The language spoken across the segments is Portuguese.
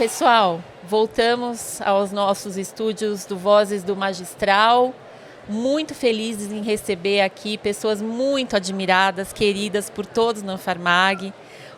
pessoal, voltamos aos nossos estúdios do Vozes do Magistral. Muito felizes em receber aqui pessoas muito admiradas, queridas por todos na Anfarmag.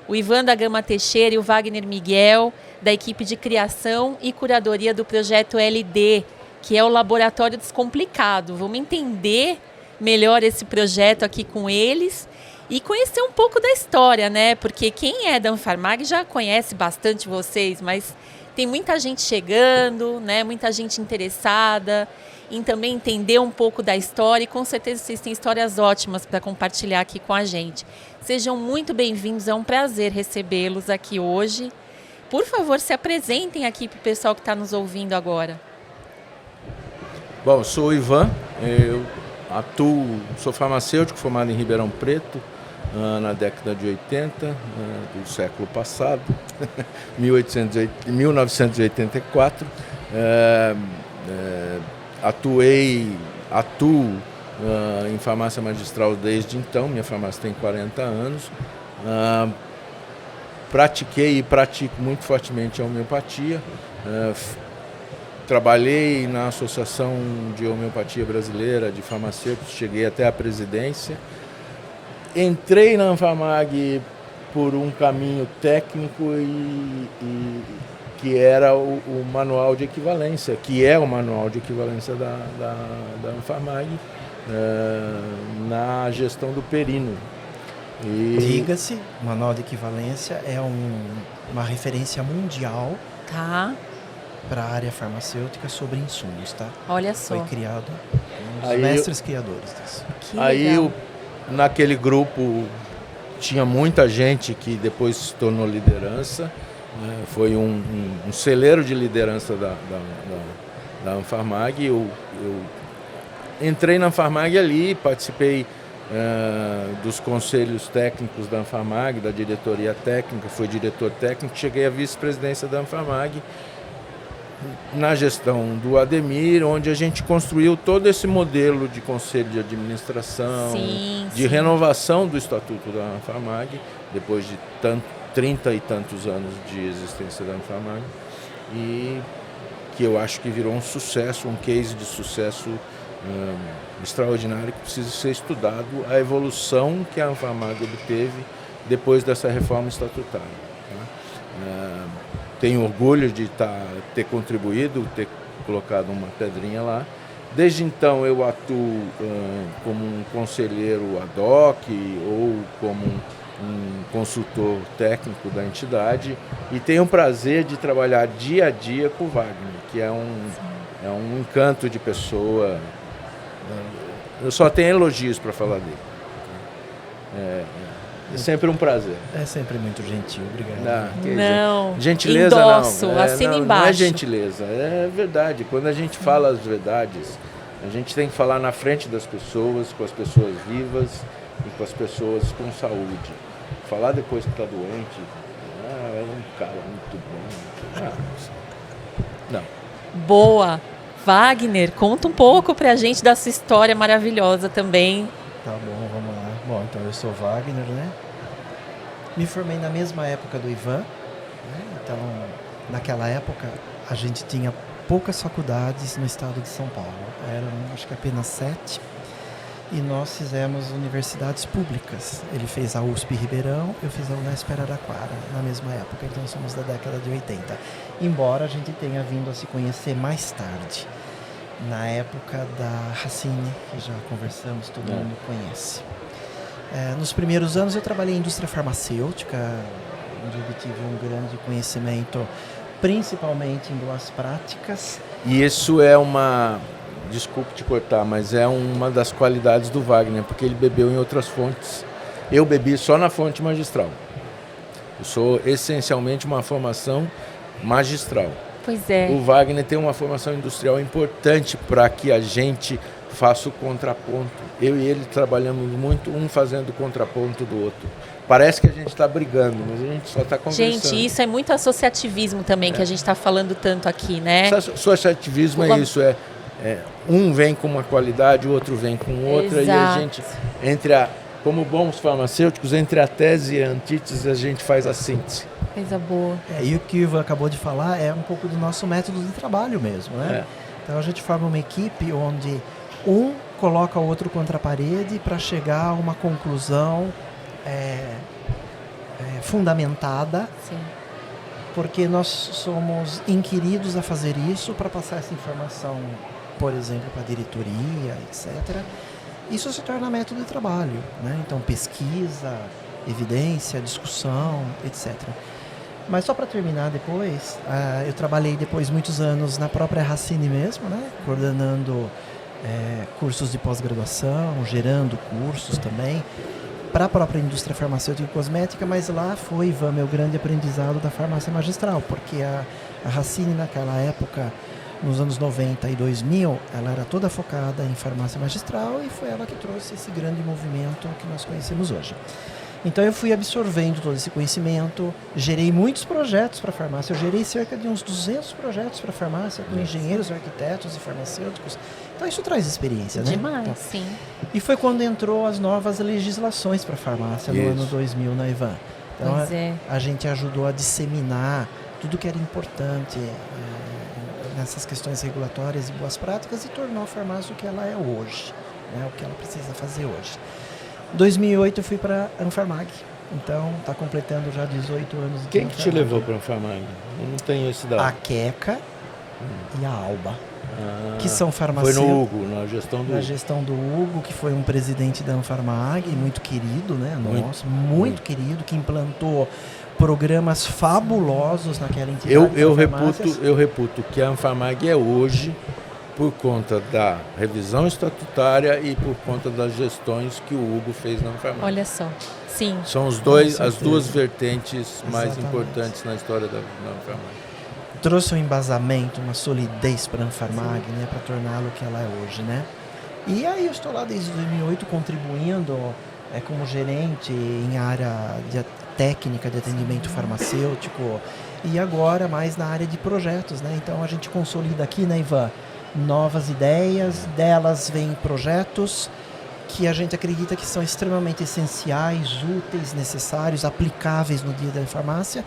O Ivan da Gama Teixeira e o Wagner Miguel, da equipe de criação e curadoria do projeto LD, que é o Laboratório Descomplicado. Vamos entender melhor esse projeto aqui com eles e conhecer um pouco da história, né? Porque quem é da Anfarmag já conhece bastante vocês, mas tem muita gente chegando, né? Muita gente interessada em também entender um pouco da história e com certeza vocês têm histórias ótimas para compartilhar aqui com a gente. Sejam muito bem-vindos, é um prazer recebê-los aqui hoje. Por favor, se apresentem aqui para o pessoal que está nos ouvindo agora. Bom, eu sou o Ivan, eu sou farmacêutico formado em Ribeirão Preto, na década de 80 do século passado, 1984. Atuo em farmácia magistral desde então, minha farmácia tem 40 anos. Pratiquei e pratico muito fortemente a homeopatia. Trabalhei na Associação de Homeopatia Brasileira de Farmacêuticos, cheguei até a presidência. Entrei na Anfarmag por um caminho técnico que era o manual de equivalência, que é o manual de equivalência da Anfarmag na gestão do perino. Diga-se, o manual de equivalência é uma referência mundial para a área farmacêutica sobre insumos, tá? Olha só. Foi criado pelos mestres criadores disso. Que legal. Naquele grupo tinha muita gente que depois se tornou liderança, né? Foi um celeiro de liderança da Anfarmag. Eu entrei na Anfarmag ali, participei dos conselhos técnicos da Anfarmag, da diretoria técnica, fui diretor técnico, cheguei à vice-presidência da Anfarmag na gestão do Ademir, onde a gente construiu todo esse modelo de conselho de administração, de renovação do estatuto da Anfarmag, depois de 30 e tantos anos de existência da Anfarmag, e que eu acho que virou um sucesso, um case de sucesso extraordinário que precisa ser estudado, a evolução que a Anfarmag obteve depois dessa reforma estatutária. Tá? Tenho orgulho de ter contribuído, ter colocado uma pedrinha lá. Desde então eu atuo como um conselheiro ad hoc ou como um consultor técnico da entidade e tenho o prazer de trabalhar dia a dia com o Wagner, que é um encanto de pessoa. Eu só tenho elogios para falar dele. É sempre um prazer. É sempre muito gentil, obrigado. Não, gentileza endosso, não. Assina embaixo. Não é gentileza, é verdade. Quando a gente fala as verdades, a gente tem que falar na frente das pessoas, com as pessoas vivas e com as pessoas com saúde. Falar depois que está doente, é um cara muito bom. Não. Boa. Wagner, conta um pouco pra gente da sua história maravilhosa também. Tá bom, vamos lá. Bom, então eu sou Wagner, né? Me formei na mesma época do Ivan, né? Então, naquela época, a gente tinha poucas faculdades no estado de São Paulo. Eram, acho que apenas 7. E nós fizemos universidades públicas. Ele fez a USP Ribeirão, eu fiz a Unesp Araraquara, na mesma época. Então, somos da década de 80. Embora a gente tenha vindo a se conhecer mais tarde. Na época da Racine, que já conversamos, todo mundo conhece. Nos primeiros anos eu trabalhei em indústria farmacêutica, onde eu tive um grande conhecimento, principalmente em boas práticas. E isso desculpe te cortar, mas é uma das qualidades do Wagner, porque ele bebeu em outras fontes. Eu bebi só na fonte magistral. Eu sou essencialmente uma formação magistral. Pois é. O Wagner tem uma formação industrial importante para que a gente faça o contraponto. Eu e ele trabalhamos muito, um fazendo o contraponto do outro. Parece que a gente está brigando, mas a gente só está conversando. Gente, isso é muito associativismo também, que a gente está falando tanto aqui, né? Associativismo é isso, um vem com uma qualidade, o outro vem com outra. Exato. E a gente, como bons farmacêuticos, entre a tese e a antítese, a gente faz a síntese. Coisa boa. E o que o Ivan acabou de falar é um pouco do nosso método de trabalho mesmo, né? Então a gente forma uma equipe onde um coloca o outro contra a parede para chegar a uma conclusão fundamentada. Sim. Porque nós somos inquiridos a fazer isso para passar essa informação, por exemplo, para a diretoria, etc. Isso se torna método de trabalho, né? Então, pesquisa, evidência, discussão, etc. Mas só para terminar depois, eu trabalhei depois muitos anos na própria Racine mesmo, né? Coordenando cursos de pós-graduação, gerando cursos também, para a própria indústria farmacêutica e cosmética, mas lá foi, Ivan, meu grande aprendizado da farmácia magistral, porque a Racine naquela época, nos anos 90 e 2000, ela era toda focada em farmácia magistral e foi ela que trouxe esse grande movimento que nós conhecemos hoje. Então eu fui absorvendo todo esse conhecimento, gerei muitos projetos para a farmácia, eu gerei cerca de uns 200 projetos para a farmácia, com engenheiros, arquitetos e farmacêuticos. Então isso traz experiência, né? Demais, então, sim. E foi quando entrou as novas legislações para a farmácia, no ano 2000, na Ivan. Então a gente ajudou a disseminar tudo que era importante nessas questões regulatórias e boas práticas e tornou a farmácia o que ela é hoje, né? O que ela precisa fazer hoje. Em 2008 eu fui para a Anfarmag, então está completando já 18 anos. Quem que te levou para a Anfarmag? Eu não tenho esse dado. A Queca e a Alba, que são farmacêuticos. Foi no Hugo, na gestão do Hugo. Na gestão do Hugo, que foi um presidente da Anfarmag, muito querido, né? Nossa, muito querido, que implantou programas fabulosos naquela entidade. Eu reputo que a Anfarmag é hoje por conta da revisão estatutária e por conta das gestões que o Hugo fez na Anfarmag. Olha só, sim. São as duas vertentes mais importantes na história da Anfarmag. Trouxe um embasamento, uma solidez para a Anfarmag, né, para torná-la o que ela é hoje, né? E aí eu estou lá desde 2008 contribuindo como gerente em área técnica de atendimento farmacêutico e agora mais na área de projetos, né? Então a gente consolida aqui, né, Ivan, novas ideias, delas vêm projetos que a gente acredita que são extremamente essenciais, úteis, necessários, aplicáveis no dia da farmácia,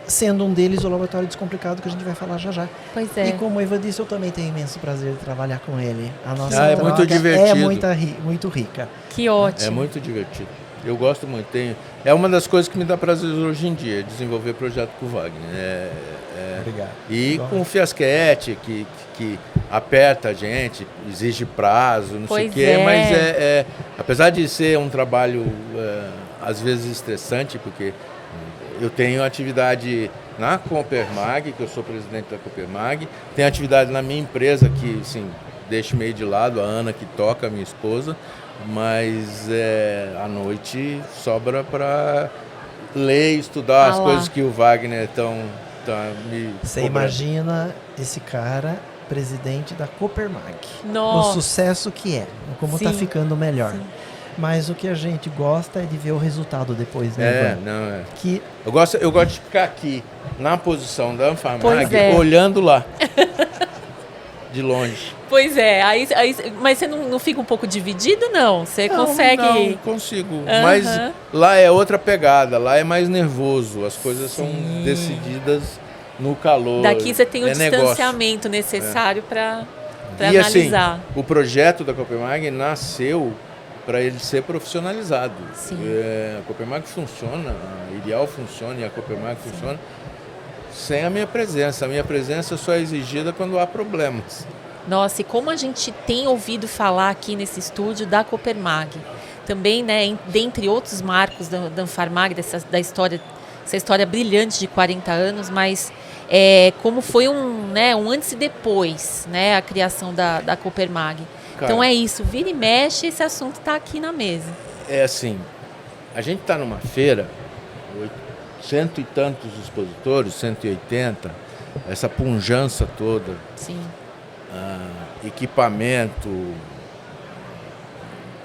sendo um deles o Laboratório Descomplicado, que a gente vai falar já já. Pois é. E como o Ivan disse, eu também tenho imenso prazer de trabalhar com ele. A nossa é muito divertido. Muito rica. Que ótimo. É muito divertido. Eu gosto muito. É uma das coisas que me dá prazer hoje em dia, desenvolver projeto com o Wagner. Obrigado. E com o Fiasquete, que aperta a gente, exige prazo, não sei o quê, mas apesar de ser um trabalho às vezes estressante, porque eu tenho atividade na Copermag, que eu sou presidente da Copermag, tenho atividade na minha empresa, que assim, deixo meio de lado, a Ana que toca, a minha esposa, mas à noite sobra para ler e estudar as coisas que o Wagner tá me Você imagina esse cara presidente da Copermag. Nossa. O sucesso que é, como está ficando melhor. Sim. Mas o que a gente gosta é de ver o resultado depois, né? Que... Eu gosto de ficar aqui, na posição da Anfarmag, olhando lá, de longe. Pois é, mas você não fica um pouco dividido, não? Você consegue... Não, consigo, mas lá é outra pegada, lá é mais nervoso, as coisas são decididas no calor. Daqui você tem o distanciamento necessário para analisar. Assim, o projeto da Copermag nasceu para ele ser profissionalizado. A Copermag funciona, a Ideal funciona e a Copermag funciona sem a minha presença. A minha presença só é exigida quando há problemas. Nossa, e como a gente tem ouvido falar aqui nesse estúdio da Copermag, também, né, dentre outros marcos da Anfarmag, essa história brilhante de 40 anos, mas como foi um antes e depois, né, a criação da Copermag. Cara, então é isso, vira e mexe, esse assunto está aqui na mesa. É assim, a gente está numa feira, 100 e tantos expositores, 180, essa pujança toda. Sim. Equipamento,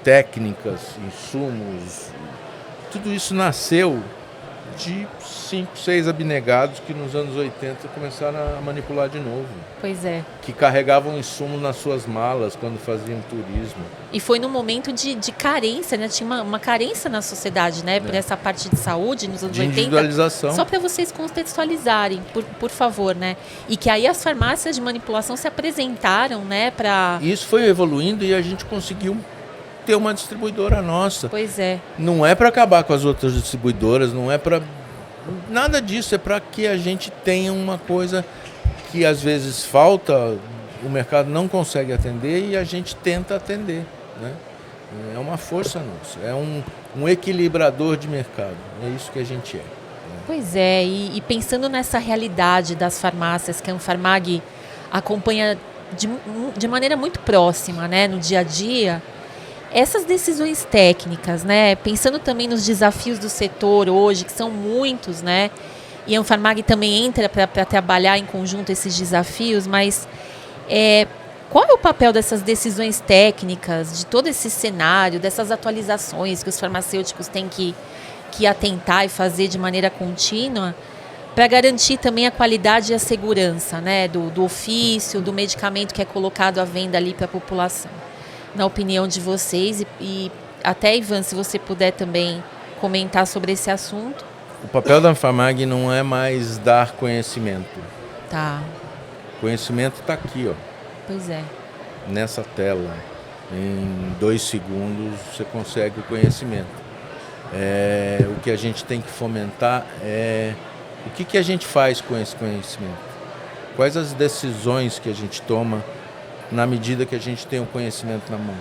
técnicas, insumos, tudo isso nasceu de 5, 6 abnegados que nos anos 80 começaram a manipular de novo. Pois é. Que carregavam insumo nas suas malas quando faziam turismo. E foi num momento de carência, né? Tinha uma carência na sociedade, né? Por essa parte de saúde nos anos de 80. Individualização. Só para vocês contextualizarem, por favor, né? E que aí as farmácias de manipulação se apresentaram, né? Isso foi evoluindo e a gente conseguiu ter uma distribuidora nossa. Pois é. Não é para acabar com as outras distribuidoras, não é para nada disso, é para que a gente tenha uma coisa que às vezes falta, o mercado não consegue atender e a gente tenta atender, né? É uma força nossa, é um equilibrador de mercado, é isso que a gente é. Pois é, e pensando nessa realidade das farmácias que a Anfarmag acompanha de maneira muito próxima, né, no dia a dia, essas decisões técnicas, né, pensando também nos desafios do setor hoje, que são muitos, né, e a Anfarmag também entra para trabalhar em conjunto esses desafios, mas qual é o papel dessas decisões técnicas, de todo esse cenário, dessas atualizações que os farmacêuticos têm que atentar e fazer de maneira contínua para garantir também a qualidade e a segurança, né, do ofício, do medicamento que é colocado à venda ali para a população? Na opinião de vocês, e até, Ivan, se você puder também comentar sobre esse assunto. O papel da Anfarmag não é mais dar conhecimento. Tá. Conhecimento está aqui, ó. Pois é. Nessa tela. Em 2 segundos você consegue o conhecimento. O que a gente tem que fomentar é o que a gente faz com esse conhecimento. Quais as decisões que a gente toma na medida que a gente tem o conhecimento na mão.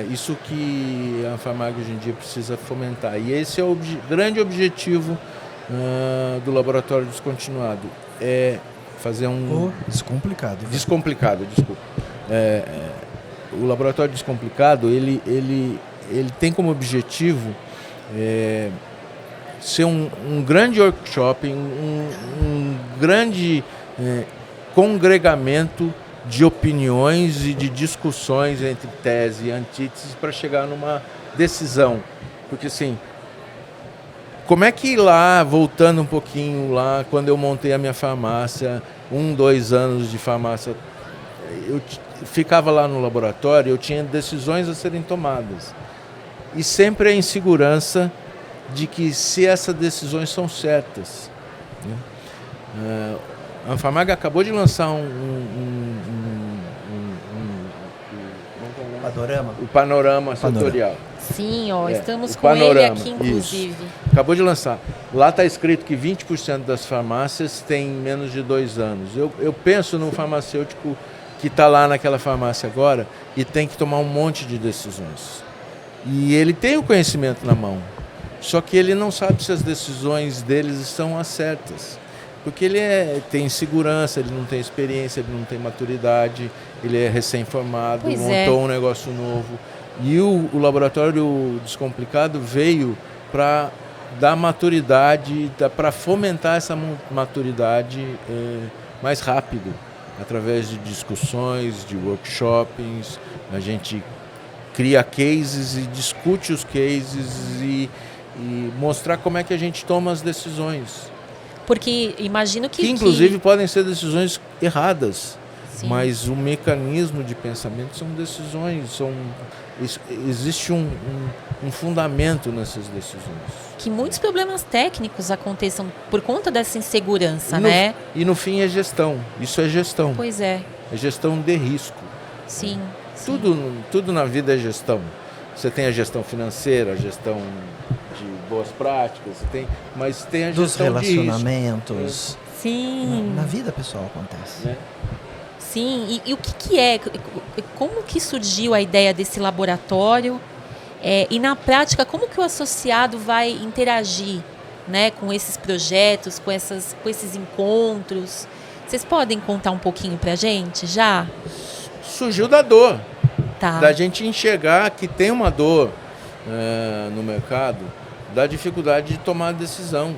Isso que a Anfarmag hoje em dia precisa fomentar. E esse é o grande objetivo do laboratório descontinuado. É fazer Descomplicado. Descomplicado, desculpa. O laboratório descomplicado, ele tem como objetivo ser um grande workshop, um grande congregamento de opiniões e de discussões entre tese e antítese para chegar numa decisão. Porque assim, como é que lá, voltando um pouquinho lá, quando eu montei a minha farmácia, 2 anos de farmácia, eu ficava lá no laboratório, eu tinha decisões a serem tomadas. E sempre a insegurança de que se essas decisões são certas, né? A Anfarmag acabou de lançar o panorama setorial. Sim, estamos com panorama, ele aqui, inclusive. Isso. Acabou de lançar. Lá está escrito que 20% das farmácias têm menos de 2 anos. Eu penso no farmacêutico que está lá naquela farmácia agora e tem que tomar um monte de decisões. E ele tem o conhecimento na mão, só que ele não sabe se as decisões deles estão as certas. Porque ele tem insegurança, ele não tem experiência, ele não tem maturidade, ele é recém-formado, montou um negócio novo. E o laboratório descomplicado veio para dar maturidade, para fomentar essa maturidade mais rápido, através de discussões, de workshops. A gente cria cases e discute os cases e mostrar como é que a gente toma as decisões. Porque imagino que inclusive podem ser decisões erradas. Sim. Mas o mecanismo de pensamento são decisões, existe um fundamento nessas decisões. Que muitos problemas técnicos aconteçam por conta dessa insegurança, né? E no fim é gestão, isso é gestão. Pois é. É gestão de risco. Sim. Tudo na vida é gestão. Você tem a gestão financeira, a gestão de boas práticas, mas tem a gestão dos relacionamentos. Sim. Na vida pessoal acontece. Né? Sim, e o que é? Como que surgiu a ideia desse laboratório? E na prática, como que o associado vai interagir, né, com esses projetos, com esses encontros? Vocês podem contar um pouquinho pra gente já? Surgiu da dor. Tá. Da gente enxergar que tem uma dor no mercado, da dificuldade de tomar decisão.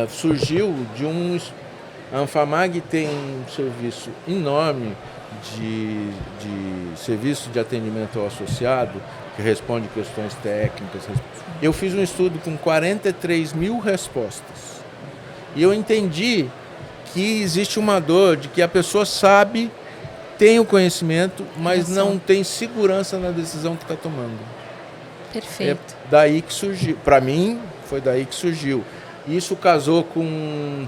Surgiu de a Anfarmag tem um serviço enorme de serviço de atendimento ao associado que responde questões técnicas. Eu fiz um estudo com 43 mil respostas. E eu entendi que existe uma dor de que a pessoa sabe, tem o conhecimento, mas não tem segurança na decisão que está tomando. Perfeito. É daí que surgiu. Para mim, foi daí que surgiu. Isso casou com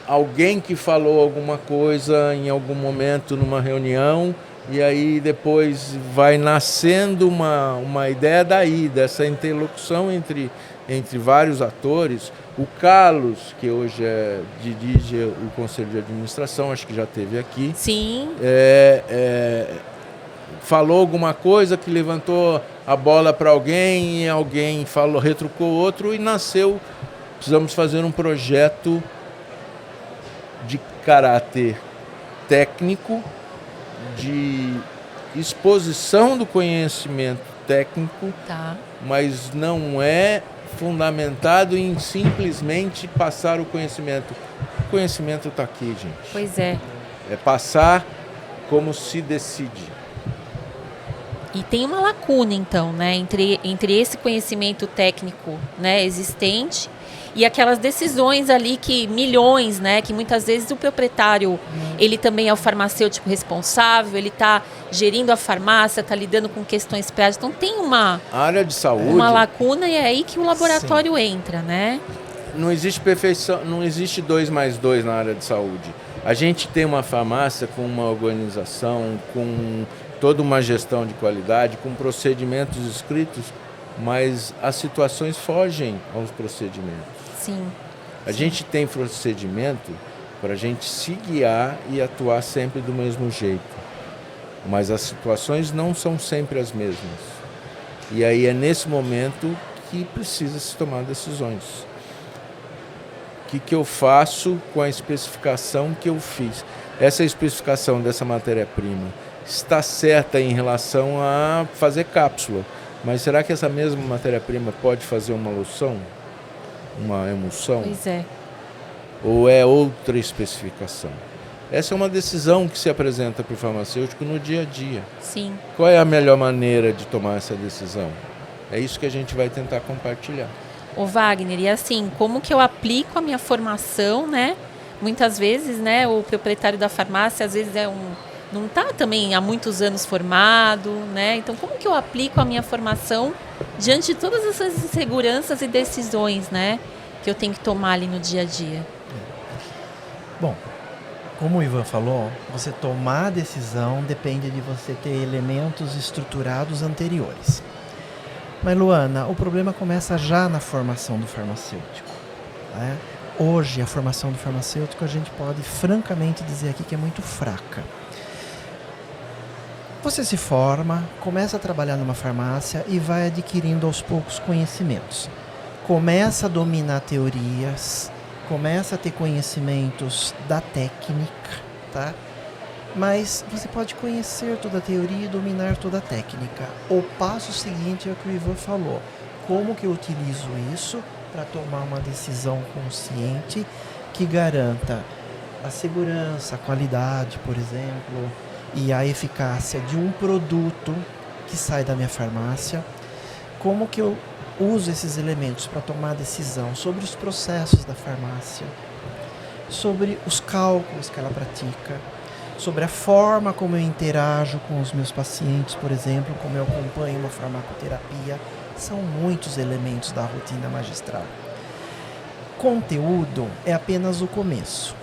alguém que falou alguma coisa em algum momento numa reunião, e aí depois vai nascendo uma ideia daí, dessa interlocução entre vários atores. O Carlos, que hoje dirige o Conselho de Administração, acho que já esteve aqui. Sim. Falou alguma coisa que levantou a bola para alguém, e alguém retrucou outro, e nasceu. Precisamos fazer um projeto de caráter técnico, de exposição do conhecimento técnico, mas não é fundamentado em simplesmente passar o conhecimento. O conhecimento está aqui, gente. Pois é. É passar como se decide. E tem uma lacuna, então, né, entre esse conhecimento técnico, né, existente e aquelas decisões ali que milhões, né, que muitas vezes o proprietário, ele também é o farmacêutico responsável, ele está gerindo a farmácia, está lidando com questões práticas. Então tem uma área de saúde, uma lacuna, e é aí que o laboratório entra, né? Não existe perfeição, não existe 2 mais 2 na área de saúde. A gente tem uma farmácia com uma organização, com toda uma gestão de qualidade, com procedimentos escritos, mas as situações fogem aos procedimentos. Sim. A gente tem procedimento para a gente se guiar e atuar sempre do mesmo jeito, mas as situações não são sempre as mesmas. E aí é nesse momento que precisa se tomar decisões. O que eu faço com a especificação que eu fiz? Essa especificação dessa matéria-prima está certa em relação a fazer cápsula, mas será que essa mesma matéria-prima pode fazer uma loção? Uma emulsão? Pois é. Ou é outra especificação? Essa é uma decisão que se apresenta para o farmacêutico no dia a dia. Sim. Qual é a melhor maneira de tomar essa decisão? É isso que a gente vai tentar compartilhar. Ô Wagner, e assim, como que eu aplico a minha formação, né? Muitas vezes, né, o proprietário da farmácia, às vezes não está também há muitos anos formado, né? Então, como que eu aplico a minha formação diante de todas essas inseguranças e decisões, né, que eu tenho que tomar ali no dia a dia? Bom, como o Ivan falou, você tomar a decisão depende de você ter elementos estruturados anteriores. Mas, Luana, o problema começa já na formação do farmacêutico, né? Hoje, a formação do farmacêutico, a gente pode francamente dizer aqui que é muito fraca. Você se forma, começa a trabalhar numa farmácia e vai adquirindo aos poucos conhecimentos. Começa a dominar teorias, começa a ter conhecimentos da técnica, tá? Mas você pode conhecer toda a teoria e dominar toda a técnica. O passo seguinte é o que o Ivan falou. Como que eu utilizo isso para tomar uma decisão consciente que garanta a segurança, a qualidade, por exemplo, e a eficácia de um produto que sai da minha farmácia? Como que eu uso esses elementos para tomar decisão sobre os processos da farmácia, sobre os cálculos que ela pratica, sobre a forma como eu interajo com os meus pacientes, por exemplo, como eu acompanho uma farmacoterapia. São muitos elementos da rotina magistral. Conteúdo é apenas o começo,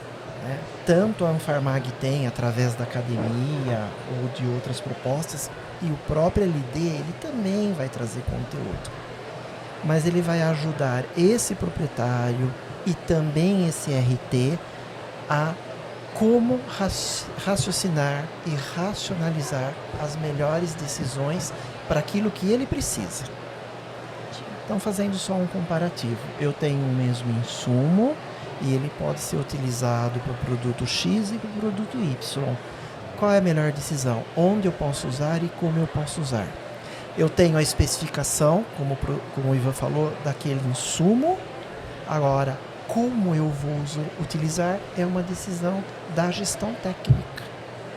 né? Tanto a Anfarmag tem, através da academia ou de outras propostas, e o próprio LD, ele também vai trazer conteúdo. Mas ele vai ajudar esse proprietário e também esse RT a como raciocinar e racionalizar as melhores decisões para aquilo que ele precisa. Então, fazendo só um comparativo, eu tenho o mesmo insumo e ele pode ser utilizado para o produto X e para o produto Y. Qual é a melhor decisão? Onde eu posso usar e como eu posso usar? Eu tenho a especificação, como o Ivan falou, daquele insumo. Agora, como eu vou utilizar é uma decisão da gestão técnica.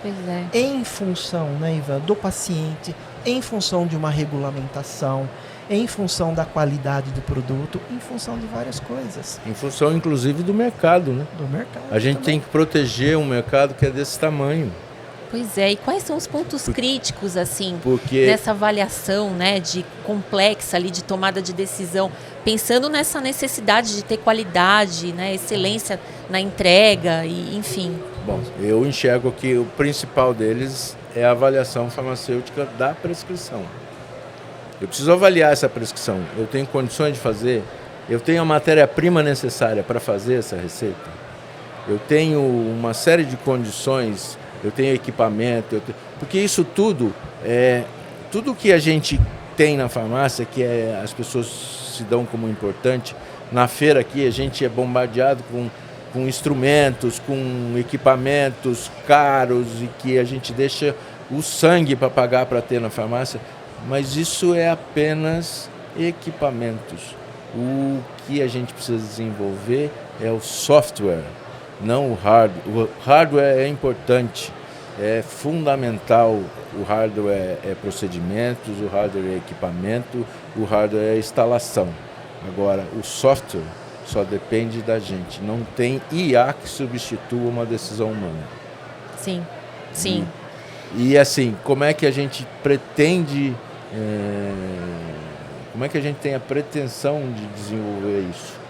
Pois é. Em função, né, Ivan, do paciente, em função de uma regulamentação, em função da qualidade do produto, em função de várias coisas. Em função, inclusive, do mercado, né? Do mercado. A gente também tem que proteger um mercado que é desse tamanho. Pois é, e quais são os pontos críticos, assim, Porque nessa avaliação, né, de complexa ali, de tomada de decisão, pensando nessa necessidade de ter qualidade, né, excelência na entrega, e enfim. Bom, eu enxergo que o principal deles é a avaliação farmacêutica da prescrição. Eu preciso avaliar essa prescrição. Eu tenho condições de fazer? Eu tenho a matéria-prima necessária para fazer essa receita? Eu tenho uma série de condições, eu tenho equipamento, porque isso tudo que a gente tem na farmácia, que as pessoas se dão como importante. Na feira aqui a gente é bombardeado com instrumentos, com equipamentos caros e que a gente deixa o sangue para pagar para ter na farmácia, mas isso é apenas equipamentos. O que a gente precisa desenvolver é o software, não o hardware. O hardware é importante, é fundamental. O hardware é procedimentos, o hardware é equipamento, o hardware é instalação. Agora, o software só depende da gente. Não tem IA que substitua uma decisão humana. Sim, sim. E assim, como é que a gente pretende, como é que a gente tem a pretensão de desenvolver isso?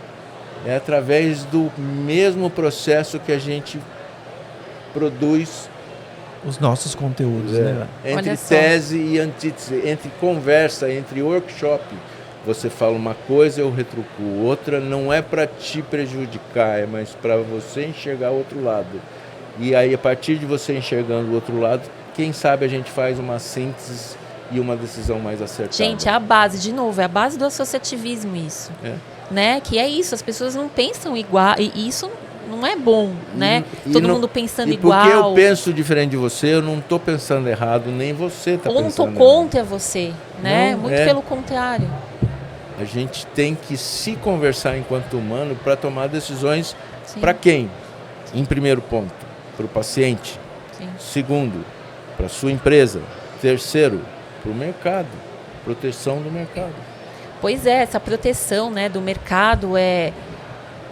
É através do mesmo processo que a gente produz os nossos conteúdos, né? Entre tese e antítese, entre conversa, entre workshop. Você fala uma coisa, eu retruco outra, não é para te prejudicar, é mais para você enxergar o outro lado. E aí, a partir de você enxergando o outro lado, quem sabe a gente faz uma síntese e uma decisão mais acertada. Gente, é a base, de novo, é a base do associativismo isso. Né? Que é isso, as pessoas não pensam igual, e isso não é bom, né? Todo mundo pensando igual. Porque eu penso diferente de você, eu não estou pensando errado, nem você está pensando errado. Ou não estou contra você, né? Não, muito pelo contrário. A gente tem que se conversar enquanto humano para tomar decisões para quem? Em primeiro ponto, para o paciente. Sim. Segundo, para a sua empresa. Terceiro, para o mercado. Proteção do mercado. Pois é, essa proteção, né, do mercado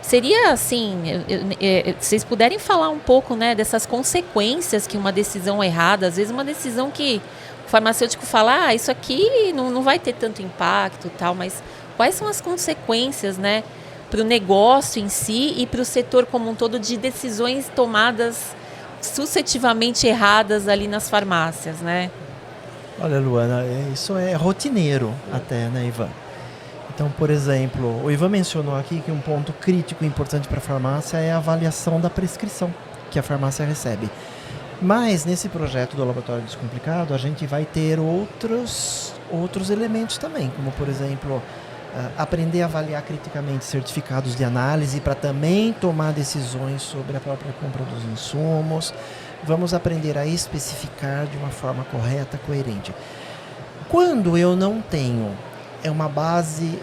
seria assim, se vocês puderem falar um pouco, né, dessas consequências que uma decisão errada, às vezes uma decisão que o farmacêutico fala, isso aqui não vai ter tanto impacto, tal, mas quais são as consequências, né, para o negócio em si e para o setor como um todo de decisões tomadas sucessivamente erradas ali nas farmácias, né? Olha, Luana, isso é rotineiro até, né, Ivan? Então, por exemplo, o Ivan mencionou aqui que um ponto crítico e importante para a farmácia é a avaliação da prescrição que a farmácia recebe. Mas, nesse projeto do Laboratório Descomplicado, a gente vai ter outros elementos também, como, por exemplo, aprender a avaliar criticamente certificados de análise para também tomar decisões sobre a própria compra dos insumos. Vamos aprender a especificar de uma forma correta, coerente. Quando eu não tenho uma base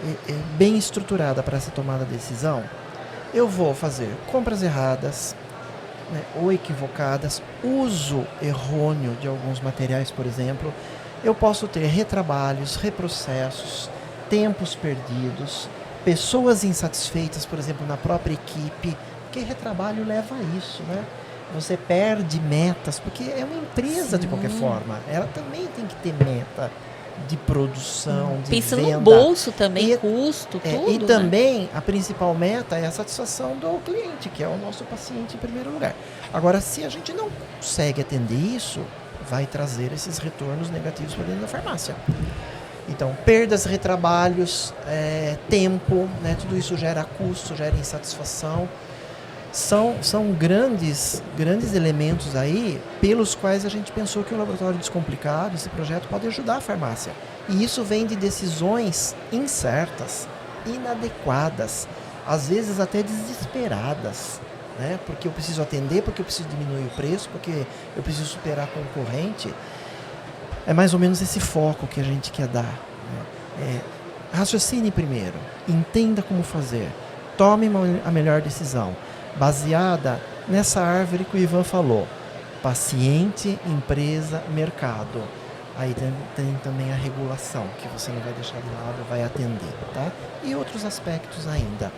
bem estruturada para essa tomada de decisão, eu vou fazer compras erradas, né, ou equivocadas, uso errôneo de alguns materiais, por exemplo. Eu posso ter retrabalhos, reprocessos, tempos perdidos, pessoas insatisfeitas, por exemplo, na própria equipe, porque retrabalho leva a isso, né? Você perde metas, porque é uma empresa de qualquer forma. Ela também tem que ter meta de produção, de pensando venda. No bolso também, custo, tudo. E também a principal meta é a satisfação do cliente, que é o nosso paciente em primeiro lugar. Agora, se a gente não consegue atender isso, vai trazer esses retornos negativos para dentro da farmácia. Então, perdas, retrabalhos, tempo, né, tudo isso gera custo, gera insatisfação. São grandes elementos aí pelos quais a gente pensou que o Laboratório Descomplicado, esse projeto, pode ajudar a farmácia. E isso vem de decisões incertas, inadequadas, às vezes até desesperadas, né? Porque eu preciso atender, porque eu preciso diminuir o preço, porque eu preciso superar a concorrente. É mais ou menos esse foco que a gente quer dar, né? Raciocine primeiro, entenda como fazer, tome a melhor decisão, baseada nessa árvore que o Ivan falou: paciente, empresa, mercado. Aí tem também a regulação, que você não vai deixar de lado, vai atender, tá? E outros aspectos ainda.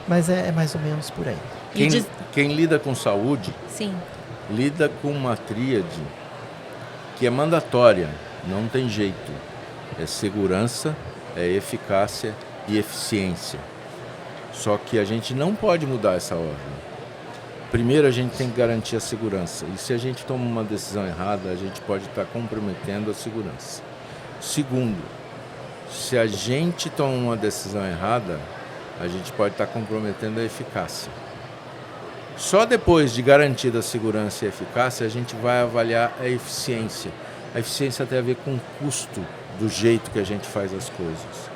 Mas é mais ou menos por aí. Quem lida com saúde, Sim. lida com uma tríade que é mandatória, não tem jeito. É segurança, é eficácia e eficiência. Só que a gente não pode mudar essa ordem. Primeiro, a gente tem que garantir a segurança. E se a gente toma uma decisão errada, a gente pode estar comprometendo a segurança. Segundo, se a gente toma uma decisão errada, a gente pode estar comprometendo a eficácia. Só depois de garantida a segurança e a eficácia, a gente vai avaliar a eficiência. A eficiência tem a ver com o custo do jeito que a gente faz as coisas.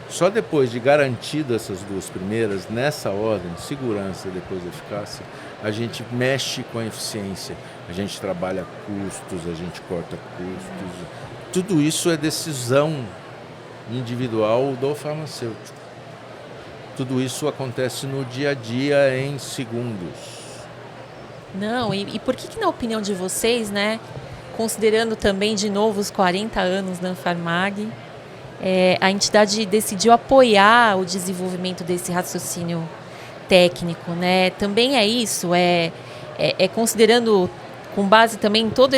Só depois de garantida essas duas primeiras, nessa ordem, segurança e depois eficácia, a gente mexe com a eficiência. A gente trabalha custos, a gente corta custos. Tudo isso é decisão individual do farmacêutico. Tudo isso acontece no dia a dia em segundos. Não, e por que na opinião de vocês, né, considerando também de novo os 40 anos da Anfarmag, a entidade decidiu apoiar o desenvolvimento desse raciocínio técnico, né? Também é isso, considerando com base também em todo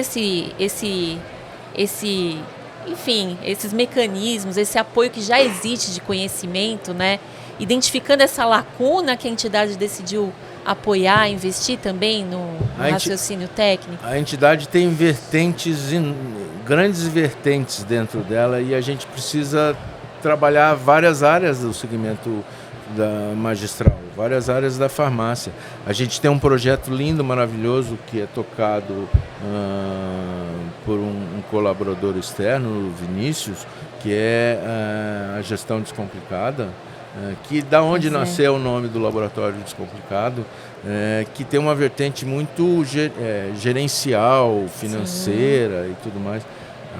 enfim, esses mecanismos, esse apoio que já existe de conhecimento, né? Identificando essa lacuna que a entidade decidiu apoiar, investir também no raciocínio técnico? A entidade tem grandes vertentes dentro dela e a gente precisa trabalhar várias áreas do segmento da magistral, várias áreas da farmácia. A gente tem um projeto lindo, maravilhoso, que é tocado por um colaborador externo, o Vinícius, que é a gestão descomplicada, que da onde nasceu o nome do Laboratório Descomplicado, que tem uma vertente muito gerencial, financeira e tudo mais.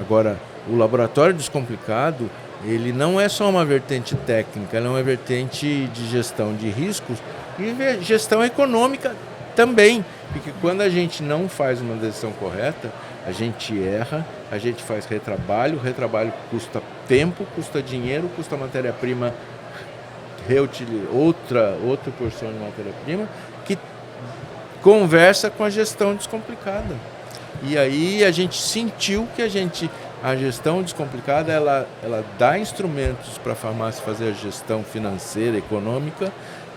Agora, o Laboratório Descomplicado, ele não é só uma vertente técnica, ele é uma vertente de gestão de riscos e gestão econômica também, porque quando a gente não faz uma decisão correta, a gente erra, a gente faz retrabalho, o retrabalho custa tempo, custa dinheiro, custa matéria-prima, outra porção de matéria-prima, que conversa com a gestão descomplicada. E aí a gente sentiu que a gestão descomplicada, ela dá instrumentos para a farmácia fazer a gestão financeira, econômica,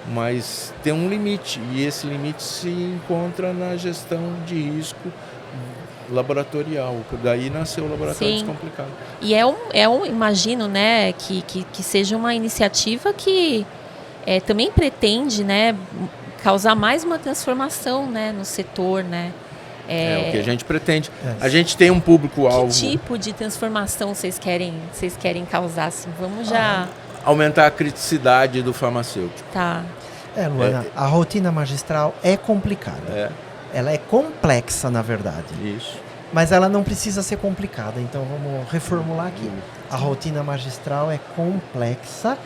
mas tem um limite, e esse limite se encontra na gestão de risco laboratorial. Daí nasceu o Laboratório Descomplicado. E imagino, né, que seja uma iniciativa que também pretende, né, causar mais uma transformação, né, no setor, né? É o que a gente pretende. A gente tem um público-alvo. Que tipo de transformação vocês querem causar? Assim, vamos já... Aumentar a criticidade do farmacêutico. Tá. Luana, a rotina magistral é complicada. Ela é complexa, na verdade. Isso. Mas ela não precisa ser complicada. Então, vamos reformular aqui. A rotina magistral é complexa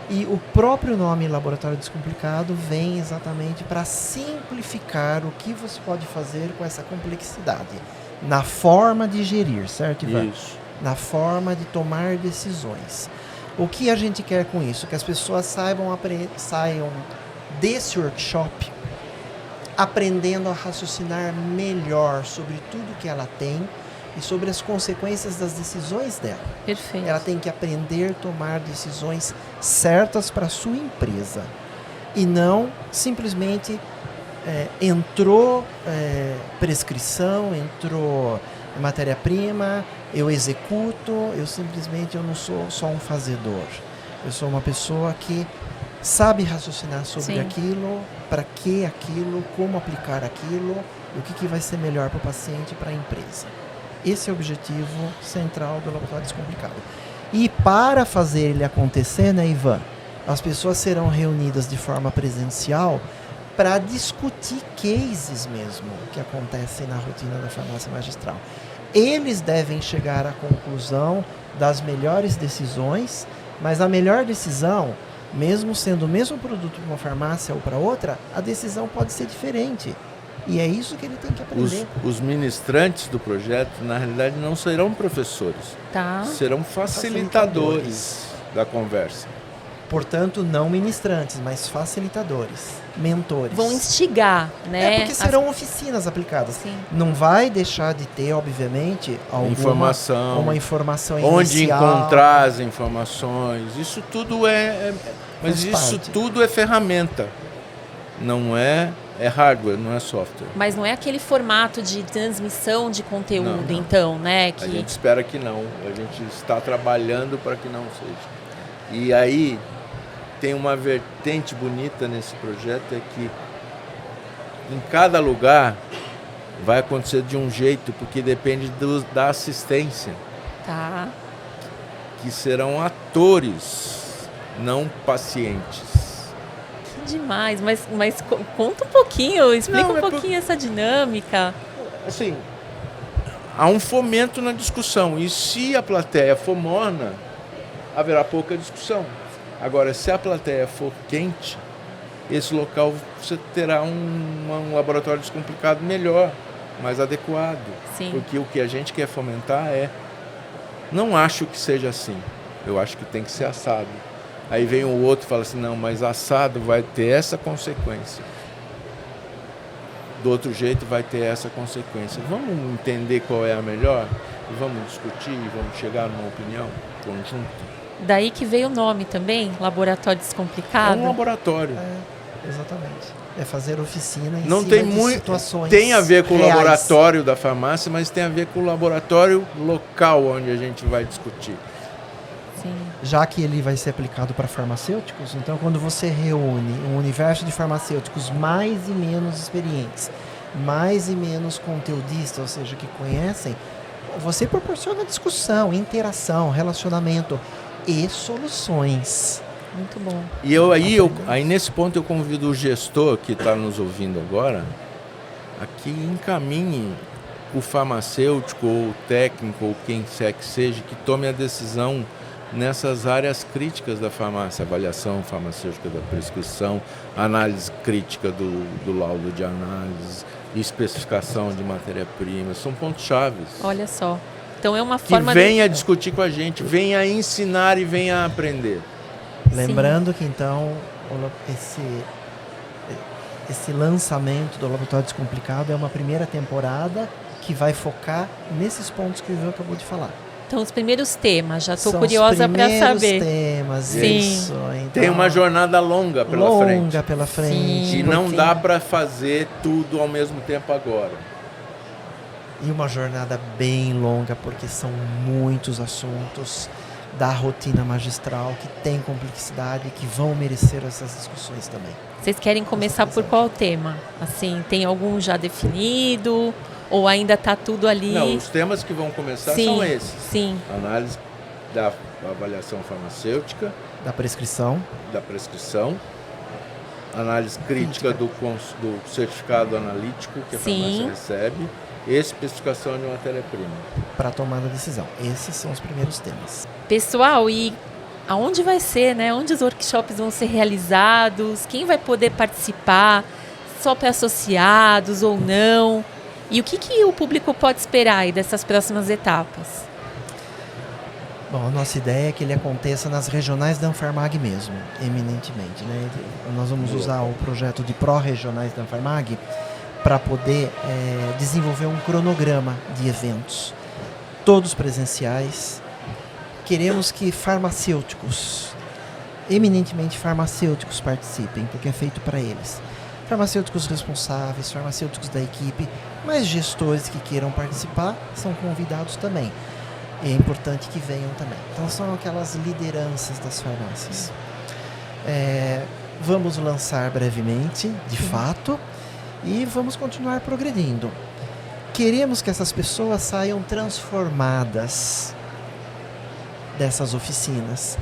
e o próprio nome Laboratório Descomplicado vem exatamente para simplificar o que você pode fazer com essa complexidade. Na forma de gerir, certo, Ivan? Isso. Na forma de tomar decisões. O que a gente quer com isso? Que as pessoas saiam desse workshop aprendendo a raciocinar melhor sobre tudo que ela tem e sobre as consequências das decisões dela. Perfeito. Ela tem que aprender a tomar decisões certas para a sua empresa e não simplesmente entrou prescrição, entrou matéria-prima, eu executo, eu não sou só um fazedor. Eu sou uma pessoa que sabe raciocinar sobre aquilo, para que aquilo, como aplicar aquilo, o que vai ser melhor para o paciente e para a empresa. Esse é o objetivo central do Laboratório Descomplicado. E para fazer ele acontecer, né, Ivan, as pessoas serão reunidas de forma presencial para discutir cases mesmo que acontecem na rotina da farmácia magistral. Eles devem chegar à conclusão das melhores decisões, mas a melhor decisão, mesmo sendo o mesmo produto para uma farmácia ou para outra, a decisão pode ser diferente. E é isso que ele tem que aprender. Os ministrantes do projeto, na realidade, não serão professores. Tá. Serão facilitadores da conversa. Portanto, não ministrantes, mas facilitadores, mentores. Vão instigar, né? Porque serão oficinas aplicadas. Sim. Não vai deixar de ter, obviamente, uma informação onde inicial. encontrar as informações. Isso tudo mas isso tudo é ferramenta. Não é hardware, não é software. Mas não é aquele formato de transmissão de conteúdo, não. então, né? A gente espera que não. A gente está trabalhando para que não seja. E aí tem uma vertente bonita nesse projeto, é que em cada lugar vai acontecer de um jeito, porque depende da assistência. Tá. Que serão atores, não pacientes. Que demais, mas conta um pouquinho, explica um pouquinho essa dinâmica. Assim, há um fomento na discussão, e se a plateia for morna, haverá pouca discussão. Agora, se a plateia for quente, esse local você terá um laboratório descomplicado melhor, mais adequado. Sim. Porque o que a gente quer fomentar não acho que seja assim, eu acho que tem que ser assado. Aí vem o outro e fala assim, não, mas assado vai ter essa consequência. Do outro jeito vai ter essa consequência. Vamos entender qual é a melhor? Vamos discutir, vamos chegar numa opinião conjunta. Daí que veio o nome também, Laboratório Descomplicado. É um laboratório. Exatamente. É fazer oficina em não cima tem de muito, situações tem a ver com reais. O laboratório da farmácia, mas tem a ver com o laboratório local onde a gente vai discutir. Sim. Já que ele vai ser aplicado para farmacêuticos, então quando você reúne um universo de farmacêuticos mais e menos experientes, mais e menos conteudistas, ou seja, que conhecem, você proporciona discussão, interação, relacionamento e soluções. Muito bom. E aí nesse ponto eu convido o gestor que está nos ouvindo agora a que encaminhe o farmacêutico ou o técnico ou quem quer que seja, que tome a decisão nessas áreas críticas da farmácia, avaliação farmacêutica da prescrição, análise crítica do laudo de análise, especificação de matéria-prima, são pontos-chave. Olha só. Então é uma forma que venha discutir com a gente, venha ensinar e venha aprender. Lembrando que então esse lançamento do Laboratório Descomplicado é uma primeira temporada que vai focar nesses pontos que o Ivan acabou de falar. Então os primeiros temas, já estou curiosa para saber. Temas, sim. Isso, então, tem uma jornada longa pela frente. Sim. E não dá para fazer tudo ao mesmo tempo agora. E uma jornada bem longa, porque são muitos assuntos da rotina magistral que tem complexidade e que vão merecer essas discussões também. Vocês querem começar por qual tema? Assim, tem algum já definido ou ainda está tudo ali? Não, os temas que vão começar são esses. Sim. Análise da avaliação farmacêutica, da prescrição, análise crítica do certificado analítico que a farmácia recebe, e especificação de matéria-prima. Para tomar a decisão. Esses são os primeiros temas. Pessoal, e aonde vai ser, né? Onde os workshops vão ser realizados? Quem vai poder participar? Só para associados ou não? E o que o público pode esperar aí dessas próximas etapas? Bom, a nossa ideia é que ele aconteça nas regionais da Anfarmag mesmo, eminentemente, né? Nós vamos usar o projeto de pró-regionais da Anfarmag para poder desenvolver um cronograma de eventos, todos presenciais. Queremos que farmacêuticos, eminentemente farmacêuticos, participem, porque é feito para eles. Farmacêuticos responsáveis, farmacêuticos da equipe, mas gestores que queiram participar são convidados também. É importante que venham também. Então são aquelas lideranças das farmácias. Vamos lançar brevemente, de fato, e vamos continuar progredindo. Queremos que essas pessoas saiam transformadas dessas oficinas,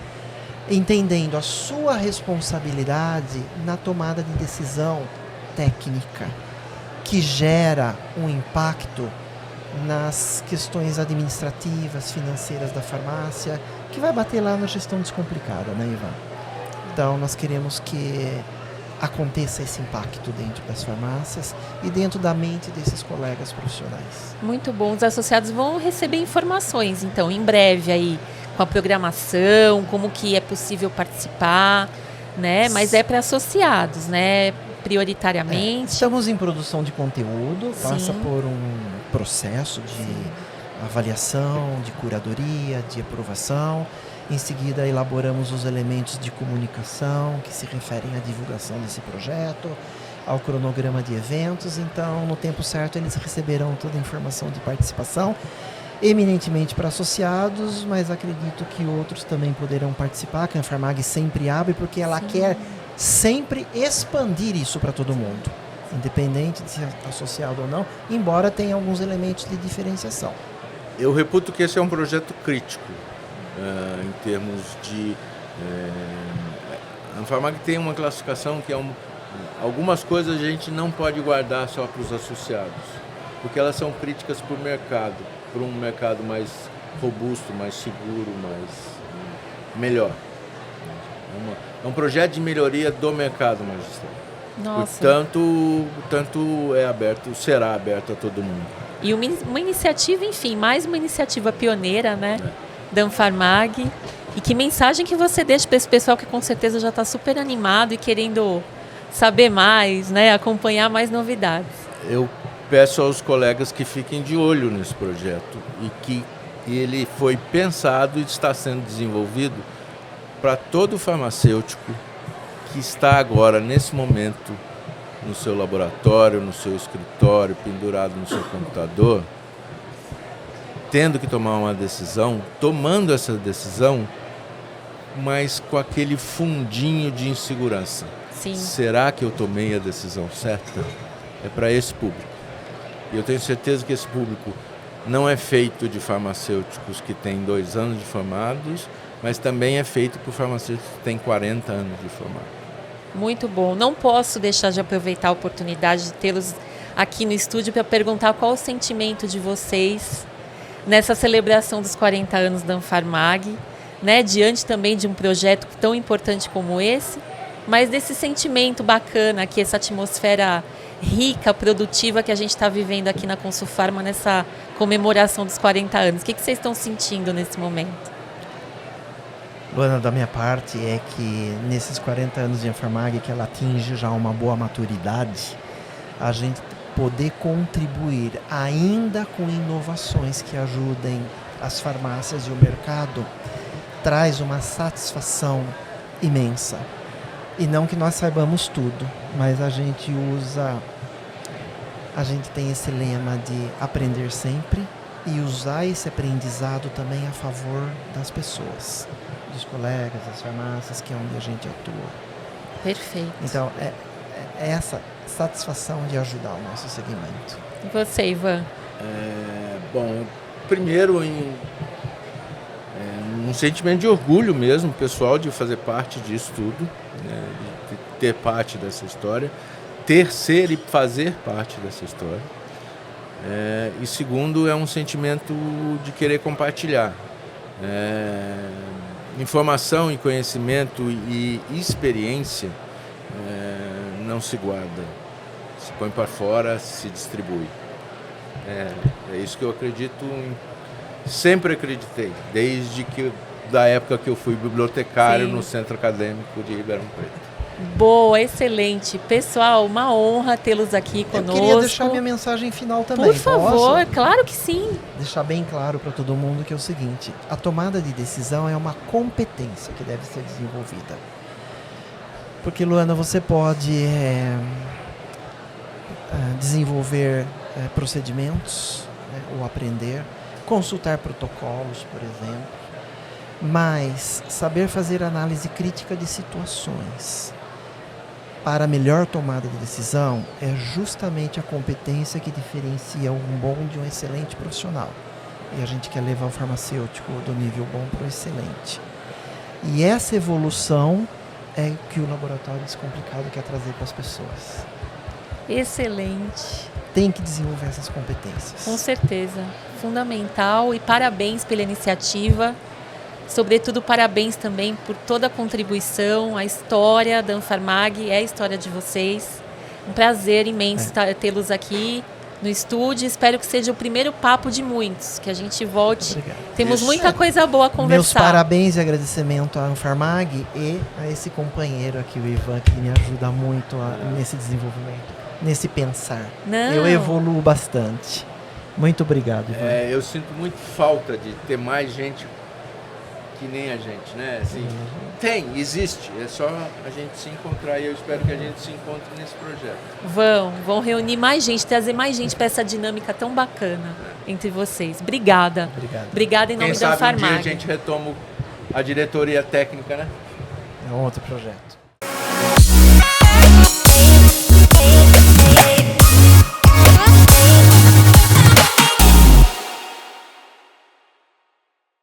entendendo a sua responsabilidade na tomada de decisão técnica, que gera um impacto nas questões administrativas, financeiras da farmácia, que vai bater lá na gestão descomplicada, né, Ivan? Então, nós queremos que aconteça esse impacto dentro das farmácias e dentro da mente desses colegas profissionais. Muito bom. Os associados vão receber informações, então, em breve aí, com a programação, como que é possível participar, né? Mas é para associados, né? Prioritariamente. Estamos em produção de conteúdo, passa Sim. por um processo de avaliação, de curadoria, de aprovação. Em seguida, elaboramos os elementos de comunicação que se referem à divulgação desse projeto, ao cronograma de eventos. Então, no tempo certo, eles receberão toda a informação de participação, eminentemente para associados, mas acredito que outros também poderão participar, que a Anfarmag sempre abre, porque ela quer sempre expandir isso para todo mundo, independente de ser associado ou não, embora tenha alguns elementos de diferenciação. Eu reputo que esse é um projeto crítico, em termos de... a Anfarmag tem uma classificação que é algumas coisas a gente não pode guardar só para os associados, porque elas são críticas para o mercado, para um mercado mais robusto, mais seguro, melhor. É um projeto de melhoria do mercado magistral. Nossa. Portanto, será aberto a todo mundo. E uma iniciativa, enfim, mais uma iniciativa pioneira, né? Da Anfarmag. E que mensagem que você deixa para esse pessoal que com certeza já está super animado e querendo saber mais, né? Acompanhar mais novidades. Eu peço aos colegas que fiquem de olho nesse projeto e que ele foi pensado e está sendo desenvolvido para todo farmacêutico que está agora, nesse momento, no seu laboratório, no seu escritório, pendurado no seu computador, tendo que tomar uma decisão, tomando essa decisão, mas com aquele fundinho de insegurança. Sim. Será que eu tomei a decisão certa? É para esse público. E eu tenho certeza que esse público não é feito de farmacêuticos que têm 2 anos de formados, mas também é feito por farmacêuticos que têm 40 anos de formado. Muito bom. Não posso deixar de aproveitar a oportunidade de tê-los aqui no estúdio para perguntar qual o sentimento de vocês nessa celebração dos 40 anos da Anfarmag, né? Diante também de um projeto tão importante como esse, mas desse sentimento bacana aqui, essa atmosfera rica, produtiva que a gente está vivendo aqui na Consulfarma nessa comemoração dos 40 anos. O que vocês estão sentindo nesse momento? Luana, da minha parte é que nesses 40 anos de Anfarmag, que ela atinge já uma boa maturidade, a gente poder contribuir ainda com inovações que ajudem as farmácias e o mercado traz uma satisfação imensa. E não que nós saibamos tudo, mas a gente tem esse lema de aprender sempre e usar esse aprendizado também a favor das pessoas, dos colegas, das farmácias, que é onde a gente atua. Perfeito. Então, é essa satisfação de ajudar o nosso segmento. E você, Ivan? Bom, primeiro um sentimento de orgulho mesmo, pessoal, de fazer parte disso tudo, né, de ter parte dessa história, ser e fazer parte dessa história. E segundo, é um sentimento de querer compartilhar. Informação e conhecimento e experiência não se guarda, se põe para fora, se distribui. É isso que eu acredito, sempre acreditei, desde da época que eu fui bibliotecário no Centro Acadêmico de Ribeirão Preto. Boa, excelente. Pessoal, uma honra tê-los aqui conosco. Eu queria deixar minha mensagem final também. Por favor, posso? Claro que sim. Deixar bem claro para todo mundo que é o seguinte: a tomada de decisão é uma competência que deve ser desenvolvida. Porque, Luana, você pode desenvolver procedimentos, ou aprender, consultar protocolos, por exemplo, mas saber fazer análise crítica de situações para a melhor tomada de decisão é justamente a competência que diferencia um bom de um excelente profissional. E a gente quer levar o farmacêutico do nível bom para o excelente. E essa evolução é que o Laboratório Descomplicado quer trazer para as pessoas. Excelente. Tem que desenvolver essas competências. Com certeza. Fundamental. E parabéns pela iniciativa. Sobretudo, parabéns também por toda a contribuição, a história da Anfarmag, é a história de vocês. Um prazer imenso tê-los aqui no estúdio. Espero que seja o primeiro papo de muitos, que a gente volte. Obrigado. Temos muita coisa boa a conversar. Meus parabéns e agradecimento à Anfarmag e a esse companheiro aqui, o Ivan, que me ajuda muito nesse desenvolvimento, nesse pensar. Eu evoluo bastante. Muito obrigado, Ivan. Eu sinto muito falta de ter mais gente que nem a gente, né? Assim, existe. É só a gente se encontrar e eu espero que a gente se encontre nesse projeto. Vão reunir mais gente, trazer mais gente para essa dinâmica tão bacana entre vocês. Obrigada. Obrigada em nome da Anfarmag. Um dia a gente retoma a diretoria técnica, né? É um outro projeto.